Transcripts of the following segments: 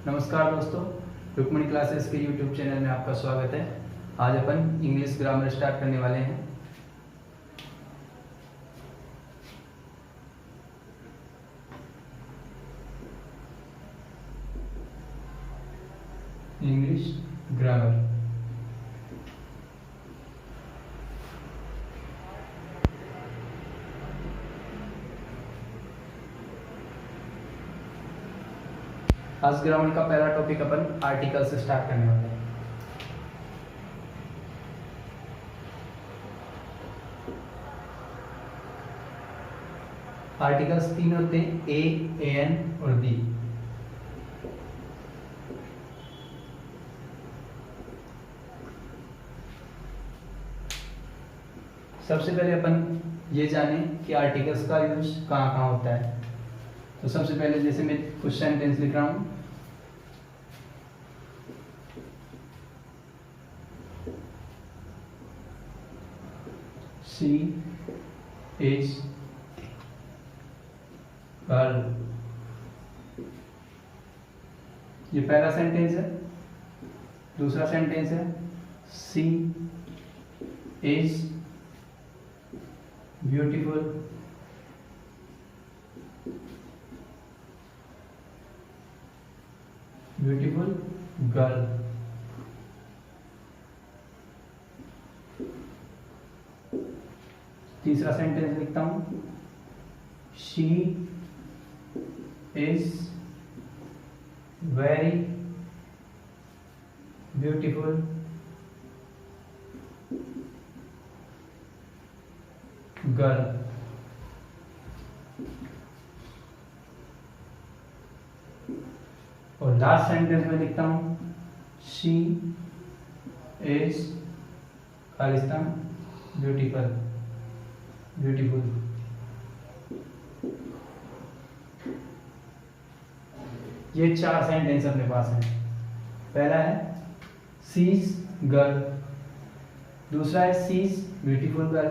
नमस्कार दोस्तों, रुक्मणी क्लासेस के यूट्यूब चैनल में आपका स्वागत है। आज अपन इंग्लिश ग्रामर स्टार्ट करने वाले हैं। English grammar. आज ग्रामर का पहला टॉपिक अपन आर्टिकल से स्टार्ट करने वाले हैं। आर्टिकल्स तीन होते हैं, ए, एन और दी। सबसे पहले अपन ये जाने कि आर्टिकल्स का यूज कहाँ कहाँ होता है। तो सबसे पहले जैसे मैं कुछ सेंटेंस लिख रहा हूं, शी इज गर्ल। ये पहला सेंटेंस है। दूसरा सेंटेंस है she is beautiful. Beautiful girl. तीसरा सेंटेंस लिखता हूं, she is very beautiful girl. और लास्ट सेंटेंस में लिखता हूं, she is Khalistan beautiful. Beautiful. ये चार सेंटेंस अपने पास हैं। पहला है शी इज गर्ल, दूसरा है शी इज ब्यूटीफुल गर्ल,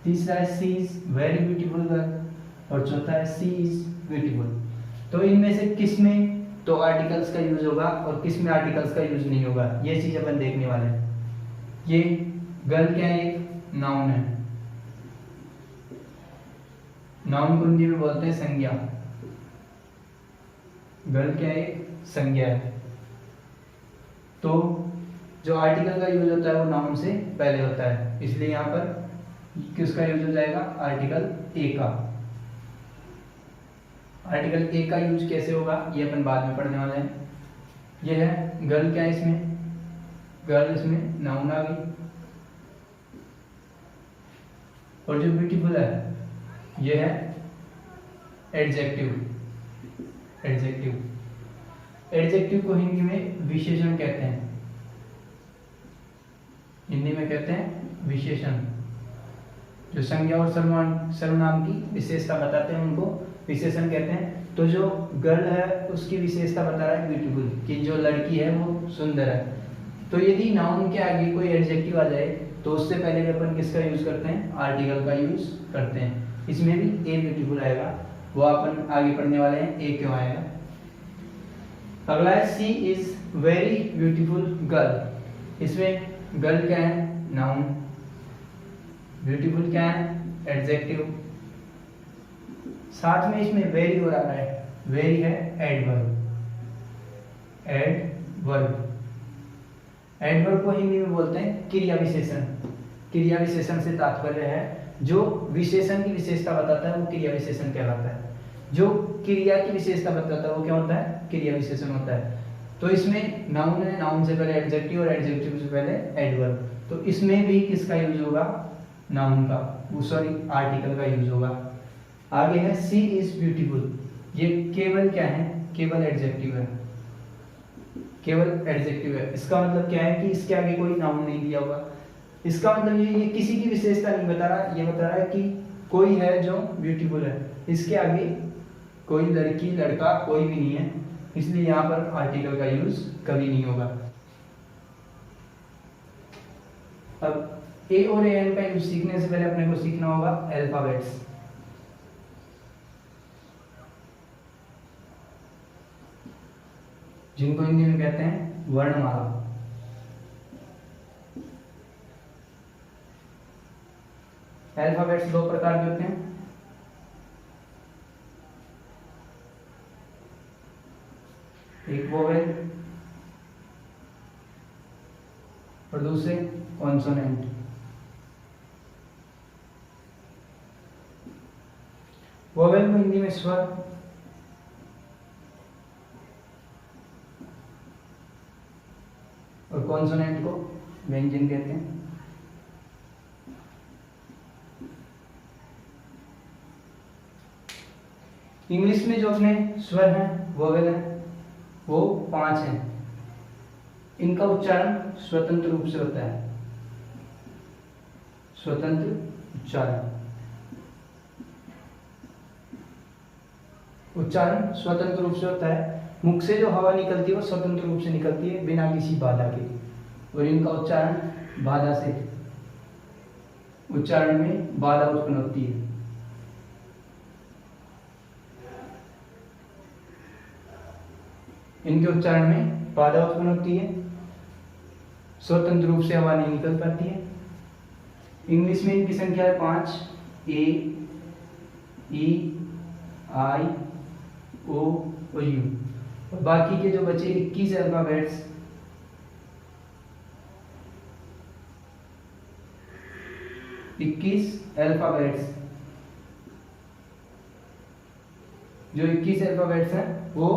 तीसरा है she is very beautiful girl और चौथा है शी इज ब्यूटीफुल। तो इनमें से किस में तो आर्टिकल्स का यूज होगा और किस में आर्टिकल्स का यूज नहीं होगा, ये चीज अपन देखने वाले हैं। ये गर्ल क्या है? एक नाउन है। नाउन को हिंदी में बोलते हैं संज्ञा। गर्ल क्या है? संज्ञा है। तो जो आर्टिकल का यूज होता है वो नाउन से पहले होता है, इसलिए यहाँ पर किसका यूज हो जाएगा? आर्टिकल ए का। आर्टिकल ए का यूज कैसे होगा ये अपन बाद में पढ़ने वाले हैं। ये है गर्ल क्या है? इसमें गर्ल, इसमें नाउन आ गई। और जो ब्यूटीफुल है ये है एडजेक्टिव। एडजेक्टिव। एडजेक्टिव को हिंदी में विशेषण कहते हैं। हिंदी में कहते हैं विशेषण। जो संज्ञा और सर्वनाम की विशेषता बताते हैं उनको विशेषण कहते हैं। तो जो गर्ल है उसकी विशेषता बता रहा है ब्यूटीफुल, कि जो लड़की है वो सुंदर है। तो यदि नाउन के आगे कोई एडजेक्टिव आ जाए तो उससे पहले भी अपन किसका यूज करते हैं? आर्टिकल का यूज करते हैं। इसमें भी ए ब्यूटीफुल आएगा, वो अपन आगे पढ़ने वाले हैं ए क्यों आएगा। अगला है she is very beautiful girl. इसमें गर्ल क्या है? नाउन। ब्यूटीफुल क्या है? एडजेक्टिव। साथ में इसमें वेरी और आ रहा है। वेरी है एडवर्ब। एडवर्ब। एडवर्ब को हिंदी में बोलते हैं क्रिया विशेषण। क्रिया विशेषण से तात्पर्य है जो विशेषण की विशेषता बताता है वो क्रिया विशेषण कहलाता है। जो क्रिया की विशेषता बताता है वो क्या होता है? क्रिया विशेषण होता है। तो इसमें नाउन है, नाउन से पहले एडजेक्टिव और एडजेक्टिव से पहले एडवर्ब। तो इसमें भी किसका यूज होगा? नाउन का, सॉरी आर्टिकल का यूज होगा। आगे है शी इज ब्यूटीफुल। ये केवल क्या है? केवल एडजेक्टिव है। केवल एडजेक्टिव है। इसका मतलब क्या है कि इसके आगे कोई नाउन नहीं दिया होगा। इसका मतलब ये किसी की विशेषता नहीं बता रहा, ये बता रहा है कि कोई है जो ब्यूटीफुल है, इसके आगे कोई लड़की लड़का कोई भी नहीं है, इसलिए यहाँ पर आर्टिकल का यूज कभी नहीं होगा। अब ए और एन का यूज सीखने से पहले अपने को सीखना होगा अल्फाबेट्स। जिनको हिंदी में कहते हैं वर्णमाला। अल्फाबेट्स दो प्रकार के होते हैं, एक वोवेल और दूसरे कॉन्सोनेंट। वोवेल को हिंदी में स्वर और कॉन्सोनेंट को व्यंजन कहते हैं। इंग्लिश में जो अपने स्वर हैं, वोवेल हैं, वो 5 हैं। इनका उच्चारण स्वतंत्र रूप से होता है, स्वतंत्र उच्चारण। उच्चारण स्वतंत्र रूप से होता है, मुख से जो हवा निकलती है वो स्वतंत्र रूप से निकलती है बिना किसी बाधा के, और इनका उच्चारण बाधा से, उच्चारण में बाधा उत्पन्न होती है। इनके उच्चारण में बाधा उत्पन्न होती है, स्वतंत्र रूप से हवा नहीं निकल पाती है। इंग्लिश में इनकी संख्या है 5, ए, ई, आई, ओ और यू। और बाकी के जो बचे 21 अल्फाबेट्स, जो 21 अल्फाबेट्स हैं वो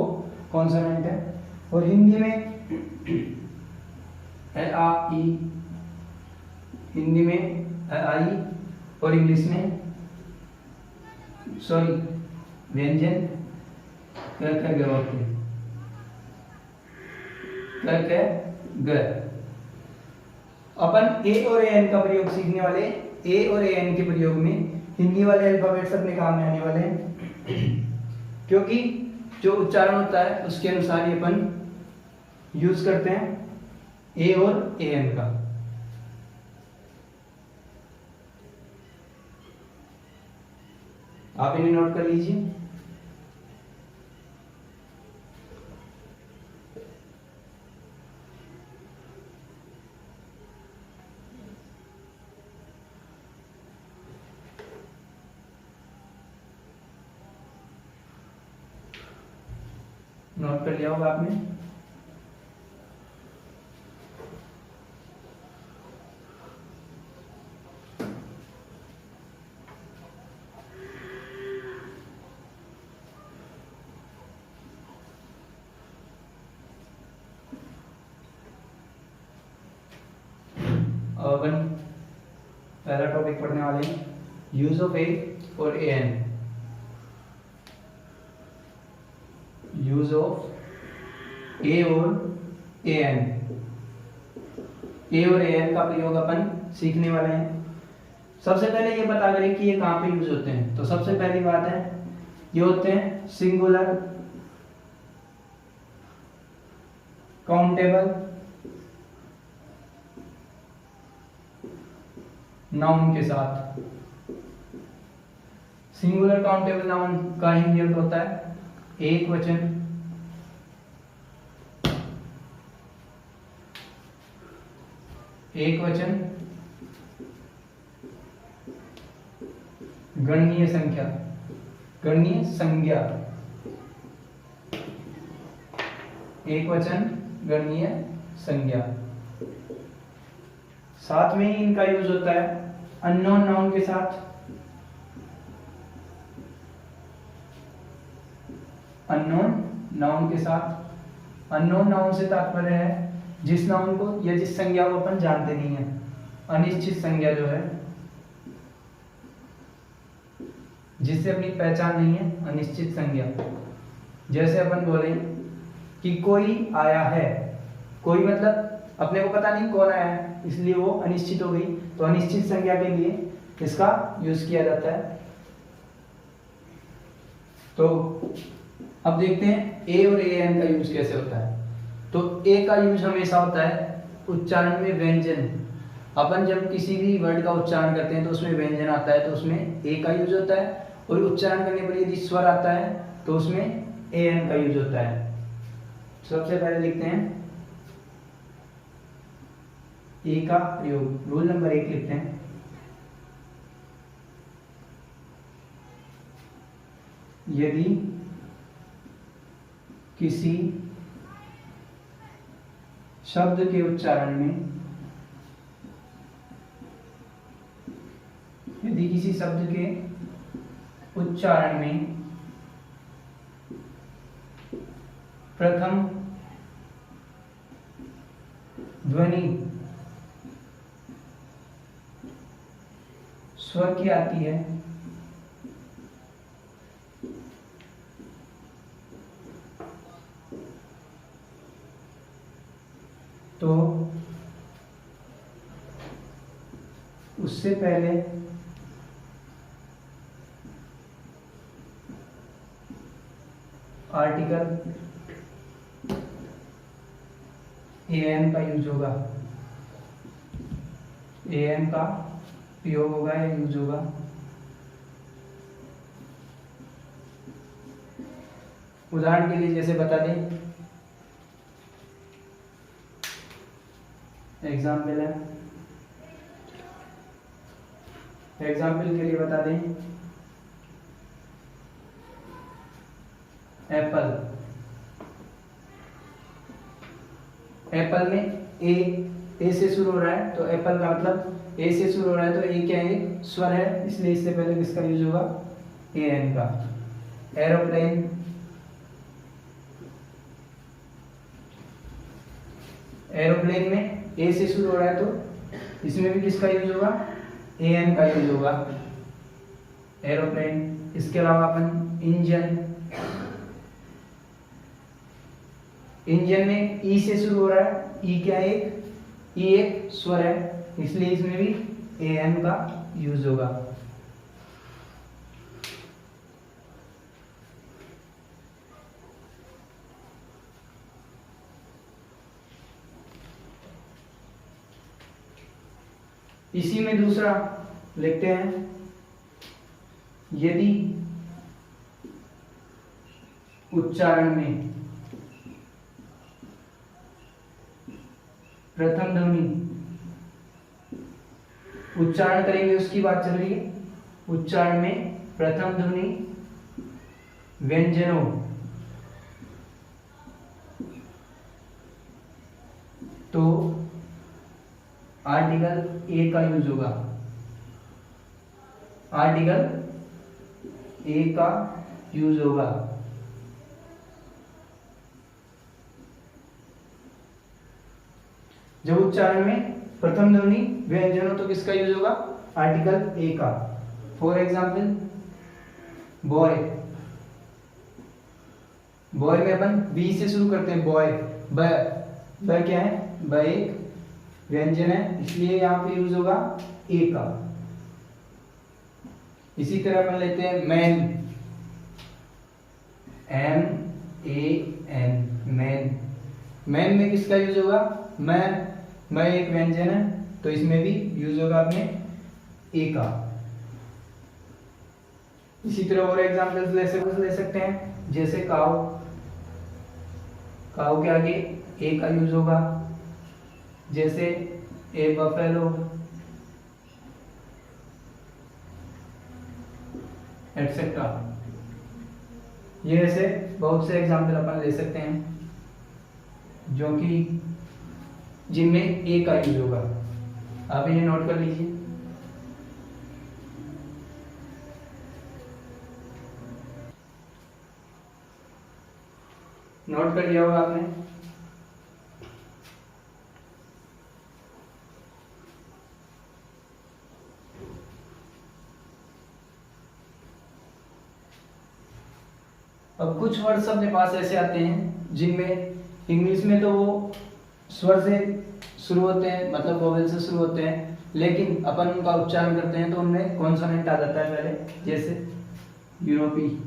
कॉन्सोनेंट है। और हिंदी में है आ, ई, हिंदी में आई, और इंग्लिश में सॉरी व्यंजन क ख ग होते हैं, क ख ग। अपन ए और ए एन का प्रयोग सीखने वाले, ए और ए एन के प्रयोग में हिंदी वाले अल्फाबेट्स अपने काम में आने वाले हैं, क्योंकि जो उच्चारण होता है उसके अनुसार ही अपन यूज करते हैं ए और ए एन का। आप इन्हें नोट कर लीजिए। नोट कर लिया होगा आपने। अपन पहला टॉपिक पढ़ने वाले हैं, यूज ऑफ ए और ए एन। यूज ऑफ ए और ए एन। ए और ए एन का प्रयोग अपन सीखने वाले हैं। सबसे पहले ये बता करें कि ये कहाँ पे यूज होते हैं। तो सबसे पहली बात है, ये होते हैं सिंगुलर, काउंटेबल, नाउन के साथ। सिंगुलर काउंटेबल नाउन का हिंदी अर्थ होता है एक वचन, एक वचन, गणनीय संख्या, गणनीय संज्ञा, एक वचन गणनीय संज्ञा। साथ में ही इनका यूज होता है अननोन नाउन के साथ। अननोन नाउन के साथ। अननोन नाउन से तात्पर्य है जिस नाउन को या जिस संज्ञा को अपन जानते नहीं है। अनिश्चित संज्ञा जो है, जिससे अपनी पहचान नहीं है, अनिश्चित संज्ञा। जैसे अपन बोले कि कोई आया है, कोई मतलब अपने को पता नहीं कौन आया है, इसलिए वो अनिश्चित हो गई। तो अनिश्चित संज्ञा के लिए इसका यूज किया जाता है। तो अब देखते हैं ए और ए एन का यूज कैसे होता है। तो ए का यूज हमेशा होता है उच्चारण में व्यंजन। अपन जब किसी भी वर्ड का उच्चारण करते हैं तो उसमें व्यंजन आता है, तो उसमें ए का यूज होता है। और उच्चारण करने पर यदि स्वर आता है तो उसमें ए एन का यूज होता है। सबसे पहले लिखते हैं ए का प्रयोग। रूल नंबर 1 लिखते हैं, यदि किसी शब्द के उच्चारण में प्रथम ध्वनि स्वर की आती है तो उससे पहले आर्टिकल एन का यूज होगा, एन का प्रयोग होगा या यूज होगा। उदाहरण के लिए जैसे बता दें, एग्जाम्पल है, एग्जाम्पल के लिए बता दें, एप्पल। एप्पल में ए से शुरू हो रहा है, तो एप्पल का मतलब ए से शुरू हो रहा है, तो ए क्या है, स्वर है, इसलिए इससे पहले किसका यूज होगा, ए एन का। एरोप्लेन, एरोप्लेन में ए से शुरू हो रहा है, तो इसमें भी किसका यूज होगा, ए एन का यूज होगा, एरोप्लेन। इसके अलावा अपन इंजन, इंजन में ई से शुरू हो रहा है, ई क्या है, ई एक स्वर है, इसलिए इसमें भी ए एन का यूज होगा। इसी में दूसरा लिखते हैं, यदि उच्चारण में प्रथम ध्वनि, उच्चारण करेंगे उसकी बात चल रही है, उच्चारण में प्रथम ध्वनि व्यंजनों तो आर्टिकल ए का यूज होगा, आर्टिकल ए का यूज होगा। जब उच्चारण में प्रथम ध्वनि व्यंजनों तो किसका यूज होगा, आर्टिकल ए का। फॉर एग्जाम्पल बॉय, बॉय में अपन बी से शुरू करते हैं, बॉय, ब क्या है, ब एक व्यंजन है, इसलिए यहां पे यूज होगा ए का। इसी तरह अपन लेते हैं man, M A N, man. Man में किसका यूज होगा, मैं एक व्यंजन है, तो इसमें भी यूज होगा अपने ए का। इसी तरह और एग्जांपल्स ले सकते हैं, जैसे काऊ, काऊ के आगे ए का यूज होगा, जैसे ए बफेलो, एटसेट्रा। ये ऐसे बहुत से एग्जाम्पल अपन ले सकते हैं जो कि जिनमें ए का यूज होगा। आप इन्हें नोट कर लीजिए। नोट कर लिया होगा आपने। अब कुछ वर्ड्स अपने पास ऐसे आते हैं जिनमें इंग्लिश में तो वो स्वर से शुरू होते हैं, मतलब वोवेल से शुरू होते हैं, लेकिन अपन उनका उच्चारण करते हैं तो उनमें कॉन्सोनेंट आ जाता है पहले, जैसे यूरोपियन,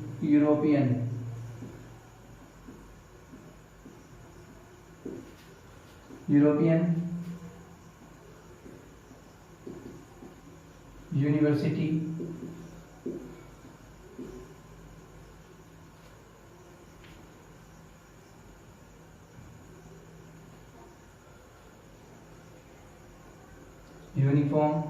यूनिवर्सिटी, यूनिफॉर्म,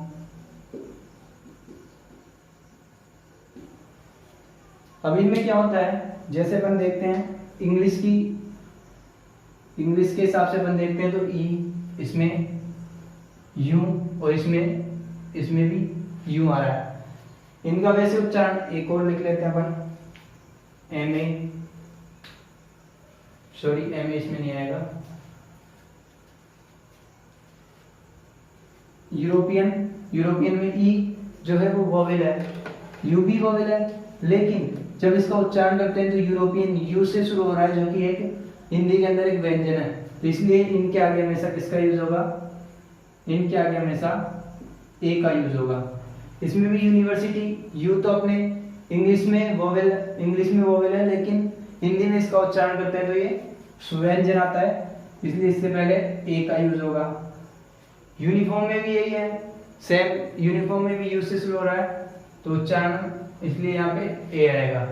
अब इनमें क्या होता है, जैसे अपन देखते हैं इंग्लिश के हिसाब से अपन देखते हैं तो ई, इसमें यू और इसमें भी यू आ रहा है। इनका वैसे उच्चारण एक और लिख लेते हैं अपन, एम ए इसमें नहीं आएगा, यूरोपियन में ई जो है वो वोवेल है, यू भी वोवेल है, लेकिन जब इसका उच्चारण करते हैं तो यूरोपियन यू से शुरू हो रहा है, जो कि एक हिंदी के अंदर एक व्यंजन है, तो इसलिए इनके आगे हमेशा किसका यूज होगा, इनके आगे हमेशा ए का यूज होगा। इसमें भी यूनिवर्सिटी, यू तो अपने इंग्लिश में वोवेल है, लेकिन हिंदी में इसका उच्चारण करते हैं तो ये व्यंजन आता है, इसलिए इससे पहले ए का यूज होगा। यूनिफॉर्म में भी यही है, सेम यूनिफॉर्म में भी यू से शुरू हो रहा है, तो उच्चारण इसलिए यहाँ पे ए आएगा।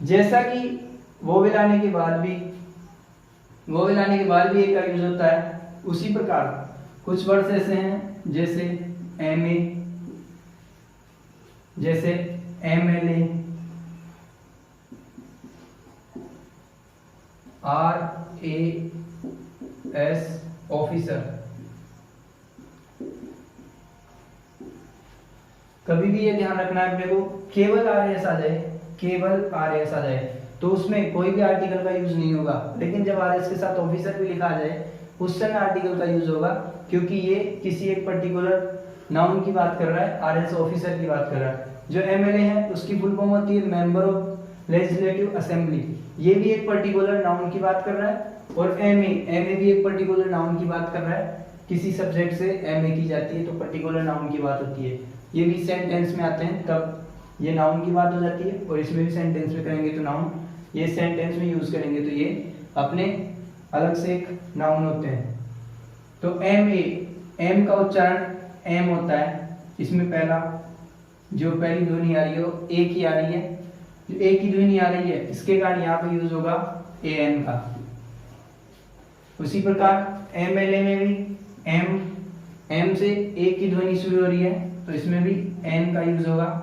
जैसा कि वोवेल आने के बाद भी ए का यूज होता है, उसी प्रकार कुछ वर्ड्स ऐसे हैं जैसे एम ए, जैसे MLA, RAS ऑफिसर। कभी भी ये ध्यान रखना है अपने को, केवल RAS आ जाए तो उसमें कोई भी आर्टिकल का यूज नहीं होगा, लेकिन जब RAS के साथ ऑफिसर भी लिखा जाए उस समय आर्टिकल का यूज होगा, क्योंकि ये किसी एक पर्टिकुलर नाउन की बात कर रहा है, RAS ऑफिसर की बात कर रहा है। जो MLA है उसकी फुल फॉर्म होती है मेंबर ऑफ लेजिस्लेटिव असेंबली, ये भी एक पर्टिकुलर नाउन की बात कर रहा है, और MA भी एक पर्टिकुलर नाउन की बात कर रहा है, किसी सब्जेक्ट से MA की जाती है तो पर्टिकुलर नाउन की बात होती है। ये भी सेंटेंस में आते हैं तब ये नाउन की बात हो जाती है, और इसमें भी सेंटेंस में करेंगे तो नाउन, ये सेंटेंस में यूज करेंगे तो ये अपने अलग से एक नाउन होते हैं। तो एम का उच्चारण एम होता है, इसमें पहली ध्वनि आ रही है वो ए की आ रही है, जो ए की ध्वनि आ रही है इसके कारण यहाँ पे यूज होगा एन का। उसी प्रकार MLA में भी एम से ए की ध्वनि शुरू हो रही है, तो इसमें भी एन का यूज होगा।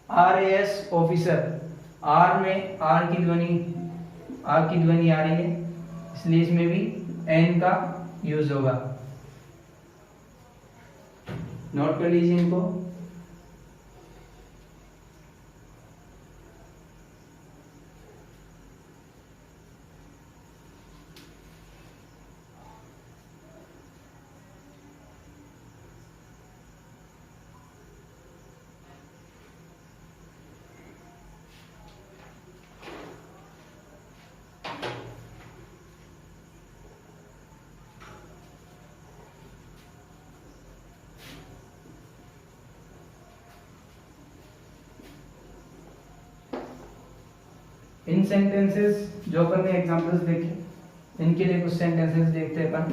RAS ऑफिसर, आर में आर की ध्वनि आ रही है, इसलिए इसमें भी एन का यूज होगा। नोट कर लीजिए इनको। इन सेंटेंसेस जो अपन ने एग्जांपल्स देखे, इनके लिए कुछ सेंटेंसेस देखते हैं अपन।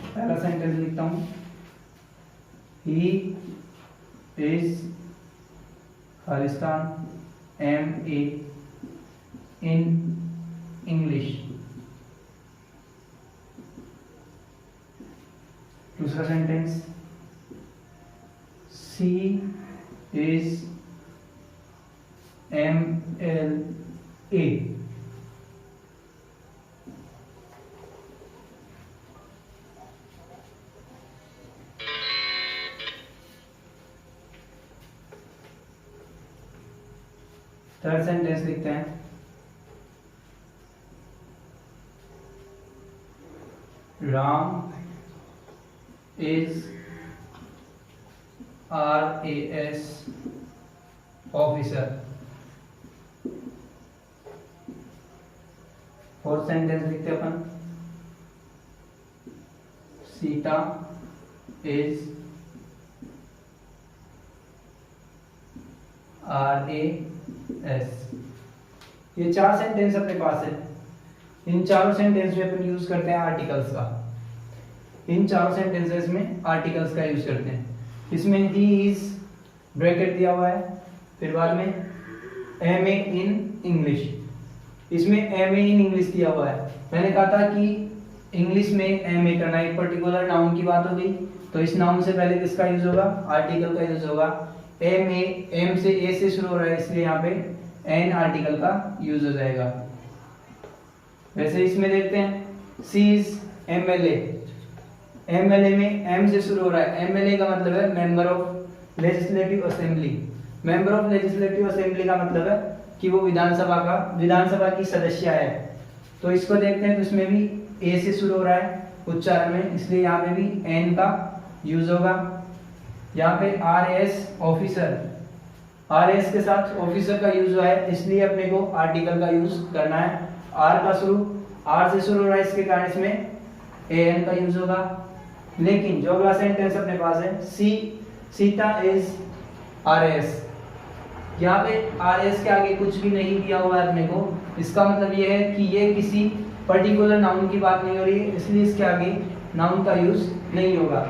पहला सेंटेंस लिखता हूं, he is Khalistan MA in English. दूसरा sentence, C is MLA। Third sentence लिखते हैं, Ram is RAS officer. Fourth sentence लिखते हैं अपन, सीता इज RAS। ये चार सेंटेंस अपने पास है। इन चारों सेंटेंस में अपन यूज करते हैं आर्टिकल्स का, इन चारों सेंटेंसेस में आर्टिकल्स का यूज करते हैं। इसमें ही इज ब्रैकेट दिया हुआ है, फिर बाद में MA इन इंग्लिश, इसमें एम ए इन इंग्लिश दिया हुआ है। मैंने कहा था कि इंग्लिश में एम ए करना, एक पर्टिकुलर नाउन की बात हो गई, तो इस नाउन से पहले किसका यूज होगा, आर्टिकल का यूज होगा। एम ए, एम से ए से शुरू हो रहा है इसलिए यहाँ पे एन आर्टिकल का यूज हो जाएगा। वैसे इसमें देखते हैं सी इज एमएलए, एमएलए में एम से शुरू हो रहा है। एमएलए का मतलब है member of legislative assembly. Member of legislative assembly का मतलब है कि वो विधानसभा की सदस्य है। तो इसको देखते हैं तो इसमें भी ए से शुरू हो रहा है उच्चारण में, इसलिए यहाँ पे भी एन का यूज होगा। यहाँ पे R S officer, R S के साथ ऑफिसर का यूज हुआ है, इसलिए अपने को आर्टिकल का यूज करना है। आर का शुरू, आर से शुरू हो रहा है, इसके कारण इसमें ए एन का यूज होगा। लेकिन जो अगला सेंटेंस अपने पास है, सीता इज आर एस, यहाँ पे आर एस के आगे कुछ भी नहीं दिया हुआ है अपने को। इसका मतलब ये है कि ये किसी पर्टिकुलर नाउन की बात नहीं हो रही है, इसलिए इसके आगे नाउन का यूज नहीं होगा।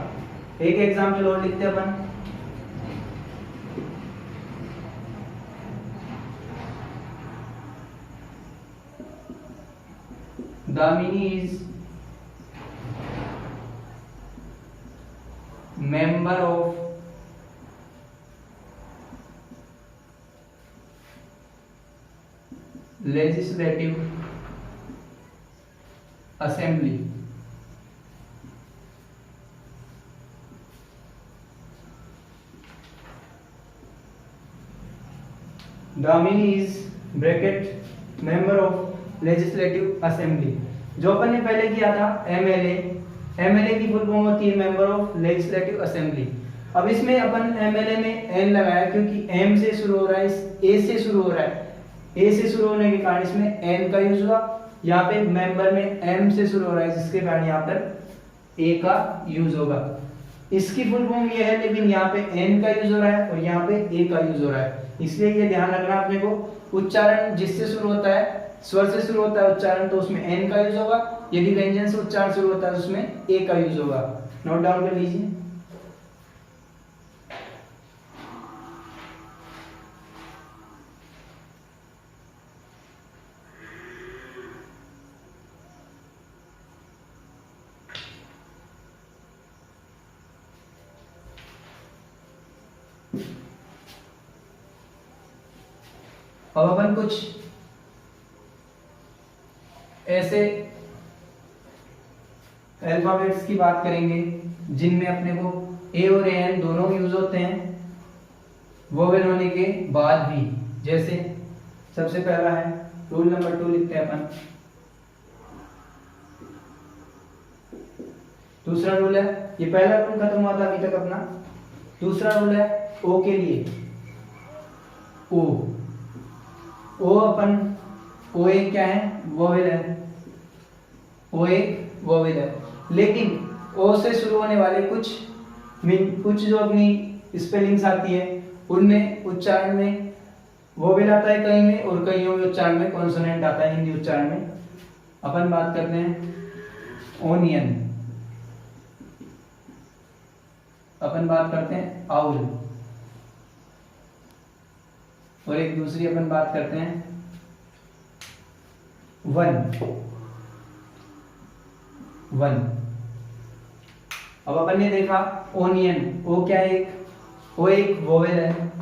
एक एग्जाम्पल और लिखते हैं अपन। Damini is member of legislative assembly. Damini is bracket member of legislative assembly. जो अपन ने पहले किया था एमएलए, एमएलए की फुल फॉर्म होती है मेंबर ऑफ लेजिस्लेटिव असेंबली। अब इसमें अपन एमएलए में एन लगाया क्योंकि एम से शुरू हो रहा है, इस ए से शुरू हो रहा है, ए से शुरू होने के कारण इसमें एन का यूज हुआ। यहाँ पे मेंबर में एम से शुरू हो रहा है जिसके कारण यहाँ पर ए का यूज होगा। इसकी फुल फॉर्म ये है, लेकिन यहाँ पे एन का यूज हो रहा है और यहाँ पे ए का यूज हो रहा है, इसलिए ये ध्यान रखना अपने को। उच्चारण जिससे शुरू होता है, स्वर से शुरू होता है उच्चारण, तो उसमें एन का यूज होगा। यदि व्यंजन से उच्चारण शुरू होता है उसमें ए का यूज होगा। नोट डाउन कर लीजिए। अब अपन कुछ ऐसे अल्फाबेट्स की बात करेंगे जिनमें अपने को ए और एन दोनों यूज होते हैं वोवेल होने के बाद भी। जैसे सबसे पहला है रूल नंबर 2 लिखते हैं अपन। दूसरा रूल है, ये पहला रूल खत्म हुआ था अभी तक अपना। दूसरा रूल है ओ के लिए, ओ अपन, ओ एक क्या है, वोवेल है, ओ एक वोवेल है। लेकिन ओ से शुरू होने वाले कुछ जो अपनी स्पेलिंग्स आती है उनमें उच्चारण में वोवेल आता है कहीं में, और कईयों में उच्चारण में कॉन्सोनेंट आता है। हिंदी उच्चारण में अपन बात करते हैं ओनियन, अपन बात करते हैं आउल, और एक दूसरी अपन बात करते हैं वन। अब अपन ने देखा ओनियन, ओ क्या है, ओ एक वोवेल है,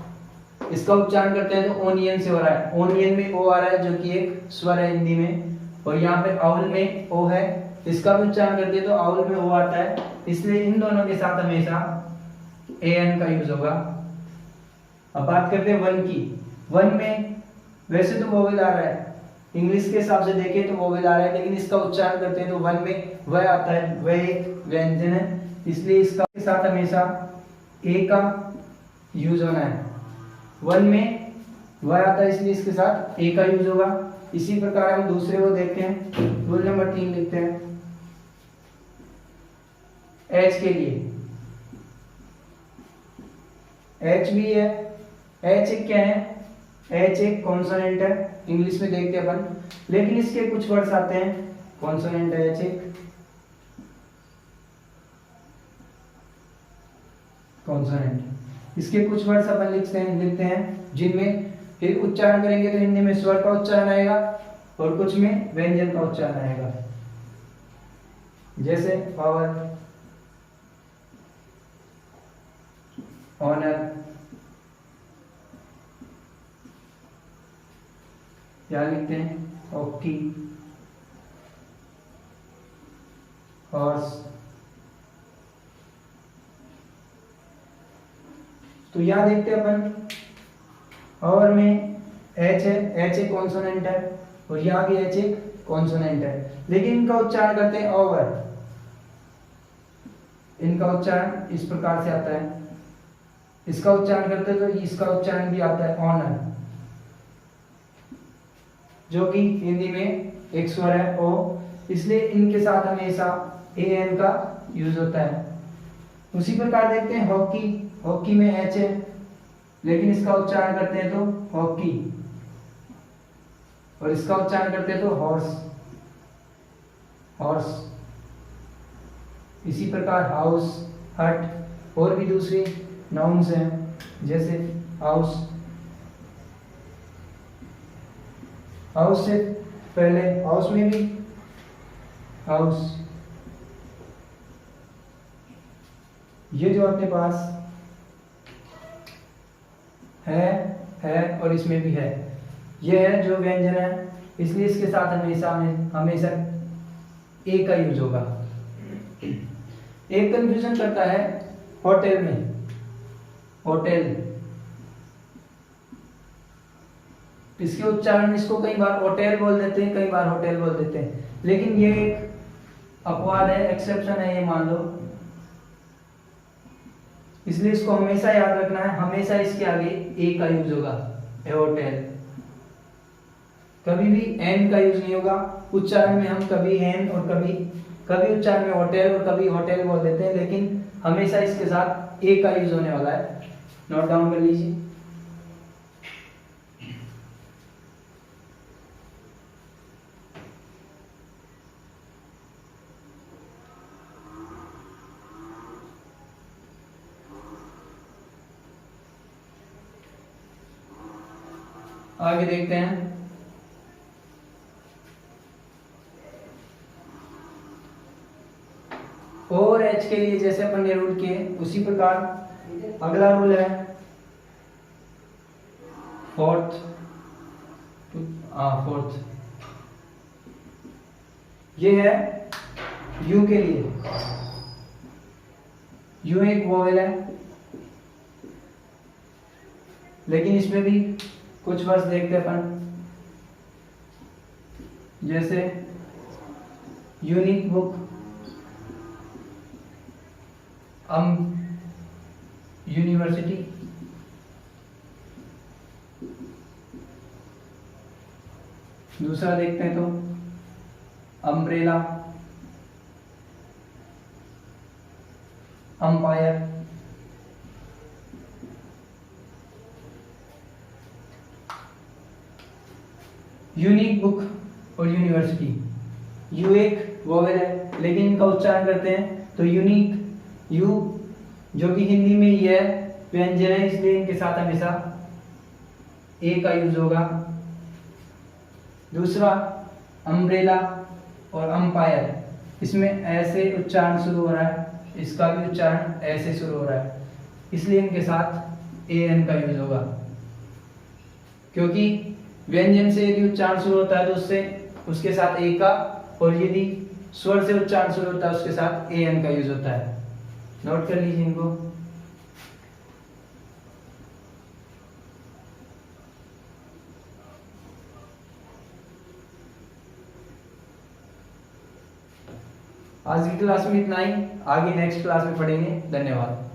इसका उच्चारण करते हैं तो ओनियन से हो रहा है। ओनियन में ओ आ रहा है जो कि एक स्वर है हिंदी में, और यहाँ पे आउल में ओ है, इसका भी उच्चारण करते हैं तो आउल में ओ आता है, इसलिए इन दोनों के साथ हमेशा ए एन का यूज होगा। अब बात करते हैं वन की। वन में वैसे तो वोवेल आ रहा है, इंग्लिश के हिसाब से देखें तो वोवेल आ रहा है, लेकिन इसका उच्चारण करते हैं तो वन में वह आता है, वह एक व्यंजन है, इसलिए इसका के साथ हमेशा ए का यूज होना है। वन में वह आता है इसलिए इसके साथ ए का यूज होगा। इसी प्रकार हम दूसरे को देखते हैं, रूल नंबर 3 लिखते हैं। एच के लिए, एच भी है, एच एक क्या है, एच एक कॉन्सोनेंट है, इंग्लिश में देखते हैं अपन, लेकिन इसके कुछ वर्ड्स आते हैं कॉन्सोनेंट है एच एक, कॉन्सोनेंट। इसके कुछ वर्ड्स अपन लिखते हैं जिनमें फिर उच्चारण करेंगे तो हिंदी में स्वर का उच्चारण आएगा, और कुछ में व्यंजन का उच्चारण आएगा, जैसे पावर, ऑनर, क्या लिखते हैं, हॉकी, हॉर्स। तो यहाँ देखते हैं अपन, और में एच है, एच एक कॉन्सोनेंट है और यहाँ भी एच एक कॉन्सोनेंट है, लेकिन इनका उच्चारण करते हैं ओवर। इनका उच्चारण इस प्रकार से आता है, इसका उच्चारण करते हैं तो इसका उच्चारण भी आता है ऑनर, जो कि हिंदी में एक स्वर है ओ, इसलिए इनके साथ हमेशा ए एन का यूज होता है। उसी प्रकार देखते हैं हॉकी, हॉकी में एच है लेकिन इसका उच्चारण करते हैं तो हॉकी, और इसका उच्चारण करते हैं तो हॉर्स, हॉर्स। इसी प्रकार हाउस, हट, और भी दूसरे नाउन्स हैं जैसे हाउस। हाउस से पहले हाउस में भी हाउस, ये जो अपने पास है और इसमें भी है, ये है जो व्यंजन है, इसलिए इसके साथ हमेशा हमेशा ए का यूज होगा। एक कंफ्यूजन करता है होटल में, होटल, इसके उच्चारण, इसको कई बार होटल बोल देते हैं, कई बार होटल बोल देते हैं, लेकिन ये एक अपवाद है, एक्सेप्शन है, ये मान लो। इसलिए इसको हमेशा याद रखना है, हमेशा इसके आगे ए का यूज होगा, होटल। कभी भी एन का यूज नहीं होगा उच्चारण में। हम कभी एन और कभी उच्चारण में होटल और कभी होटल बोल देते हैं, लेकिन हमेशा इसके साथ ए का यूज होने वाला है। नोट डाउन कर लीजिए। आगे देखते हैं, और एच के लिए जैसे अपन ने रूल किए उसी प्रकार अगला रूल है फोर्थ। ये है यू के लिए। यू एक वोवेल है, लेकिन इसमें भी कुछ वर्ड्स देखते हैं अपन, जैसे यूनिक बुक, यूनिवर्सिटी, दूसरा देखते हैं तो अम्ब्रेला, अंपायर, यूनिक बुक और यूनिवर्सिटी। यू एक वोवेल है लेकिन इनका उच्चारण करते हैं तो यूनिक, यू जो कि हिंदी में ये व्यंजन है, इसलिए इनके साथ हमेशा ए का यूज होगा। दूसरा अम्ब्रेला और अंपायर, इसमें ऐसे उच्चारण शुरू हो रहा है, इसका भी उच्चारण ऐसे शुरू हो रहा है, इसलिए इनके साथ ए एन का यूज होगा। क्योंकि व्यंजन से यदि उच्चारण शुरू होता है तो उससे उसके साथ ए का, और यदि स्वर से उच्चारण शुरू होता है उसके साथ ए एन का यूज होता है। नोट कर लीजिए इनको। आज की क्लास में इतना ही, आगे नेक्स्ट क्लास में पढ़ेंगे। धन्यवाद।